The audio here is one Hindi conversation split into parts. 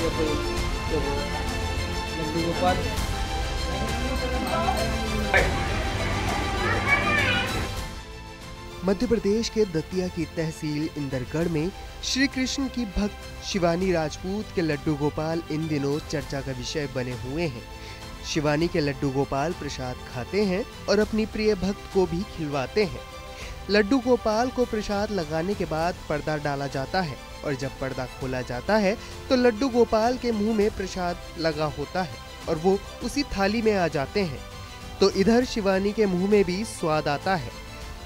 देखो लड्डू गोपाल। मध्य प्रदेश के दतिया की तहसील इंदरगढ़ में श्री कृष्ण की भक्त शिवानी राजपूत के लड्डू गोपाल इन दिनों चर्चा का विषय बने हुए हैं। शिवानी के लड्डू गोपाल प्रसाद खाते हैं और अपनी प्रिय भक्त को भी खिलवाते हैं। लड्डू गोपाल को प्रसाद लगाने के बाद पर्दा डाला जाता है और जब पर्दा खोला जाता है तो लड्डू गोपाल के मुंह में प्रसाद लगा होता है और वो उसी थाली में आ जाते हैं। तो इधर शिवानी के मुंह में भी स्वाद आता है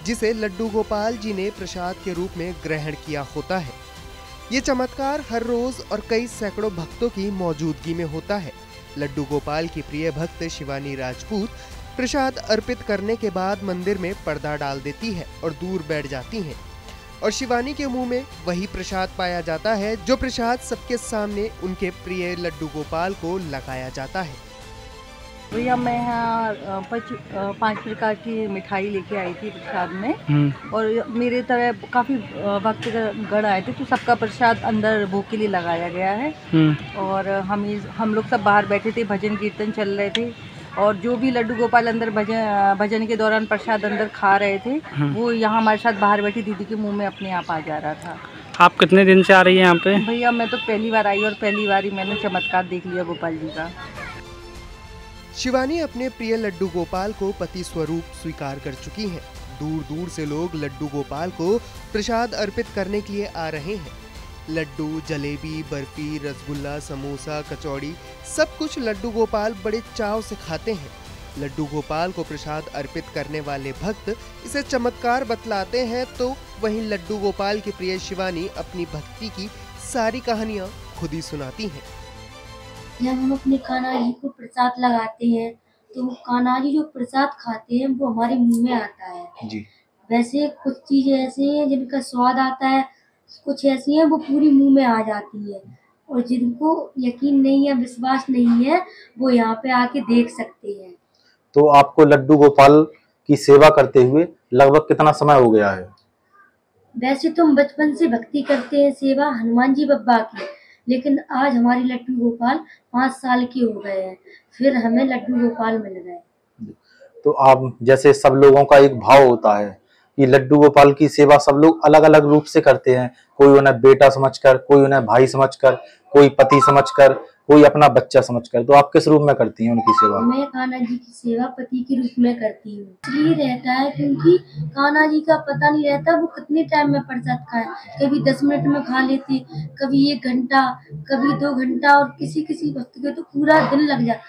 जिसे लड्डू गोपाल जी ने प्रसाद के रूप में ग्रहण किया होता है। ये चमत्कार हर रोज और कई सैकड़ों भक्तों की मौजूदगी में होता है। लड्डू गोपाल की प्रिय भक्त शिवानी राजपूत प्रसाद अर्पित करने के बाद मंदिर में पर्दा डाल देती है और दूर बैठ जाती हैं और शिवानी के मुंह में वही प्रसाद पाया जाता है जो प्रसाद सबके सामने उनके प्रिय लड्डू गोपाल को लगाया जाता है। भैया मैं यहाँ 5 प्रकार की मिठाई लेके आई थी प्रसाद में और मेरे तरह काफ़ी भक्तगण आए थे तो सबका प्रसाद अंदर भोग के लिए लगाया गया है। और हम लोग सब बाहर बैठे थे, भजन कीर्तन चल रहे थे और जो भी लड्डू गोपाल अंदर भजन के दौरान प्रसाद अंदर खा रहे थे वो यहाँ हमारे साथ बाहर बैठी दीदी के मुँह में अपने आप आ जा रहा था। आप कितने दिन से आ रही हैं यहाँ पे? भैया मैं तो पहली बार आई और पहली बार ही मैंने चमत्कार देख लिया गोपाल जी का। शिवानी अपने प्रिय लड्डू गोपाल को पति स्वरूप स्वीकार कर चुकी हैं। दूर दूर से लोग लड्डू गोपाल को प्रसाद अर्पित करने के लिए आ रहे हैं। लड्डू, जलेबी, बर्फी, रसगुल्ला, समोसा, कचौड़ी सब कुछ लड्डू गोपाल बड़े चाव से खाते हैं। लड्डू गोपाल को प्रसाद अर्पित करने वाले भक्त इसे चमत्कार बतलाते हैं तो वहीं लड्डू गोपाल की प्रिय शिवानी अपनी भक्ति की सारी कहानियां खुद ही सुनाती हैं। जब हम अपने कान्हा जी को प्रसाद लगाते हैं तो कान्हा जी जो प्रसाद खाते हैं वो हमारे मुंह में आता है जी। वैसे कुछ चीजें ऐसी हैं जिनका स्वाद आता है, कुछ ऐसी हैं वो पूरी मुंह में आ जाती है और जिनको यकीन नहीं है, विश्वास नहीं है, वो यहाँ पे आके देख सकते हैं। तो आपको लड्डू गोपाल की सेवा करते हुए लगभग कितना समय हो गया है? वैसे तो हम बचपन से भक्ति करते हैं, सेवा हनुमान जी बब्बा की, लेकिन आज हमारी लड्डू गोपाल 5 साल के हो गए हैं, फिर हमें लड्डू गोपाल मिल गए। तो आप जैसे सब लोगों का एक भाव होता है कि लड्डू गोपाल की सेवा सब लोग अलग अलग रूप से करते हैं, कोई उन्हें बेटा समझकर, कोई उन्हें भाई समझकर, कोई पति समझकर, कोई अपना बच्चा समझकर। तो आप किस रूप में करती हैं उनकी सेवा? मैं कान्हा जी की सेवा पति के रूप में करती हूँ। इसलिए रहता है क्योंकि कान्हा जी का पता नहीं रहता वो कितने टाइम में प्रसाद खाए, कभी 10 मिनट में खा लेते, कभी 1 घंटा, कभी 2 घंटा और किसी किसी भक्त के तो पूरा दिन लग जाए।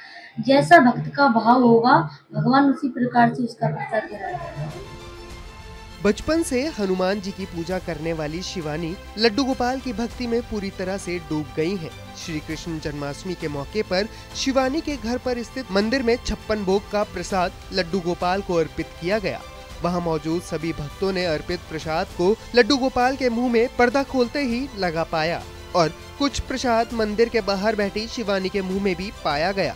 जैसा भक्त का भाव होगा भगवान उसी प्रकार से उसका प्रसाद कराएगा। बचपन से हनुमान जी की पूजा करने वाली शिवानी लड्डू गोपाल की भक्ति में पूरी तरह से डूब गई हैं। श्री कृष्ण जन्माष्टमी के मौके पर शिवानी के घर पर स्थित मंदिर में 56 भोग का प्रसाद लड्डू गोपाल को अर्पित किया गया। वहां मौजूद सभी भक्तों ने अर्पित प्रसाद को लड्डू गोपाल के मुंह में पर्दा खोलते ही लगा पाया और कुछ प्रसाद मंदिर के बाहर बैठी शिवानी के मुंह में भी पाया गया।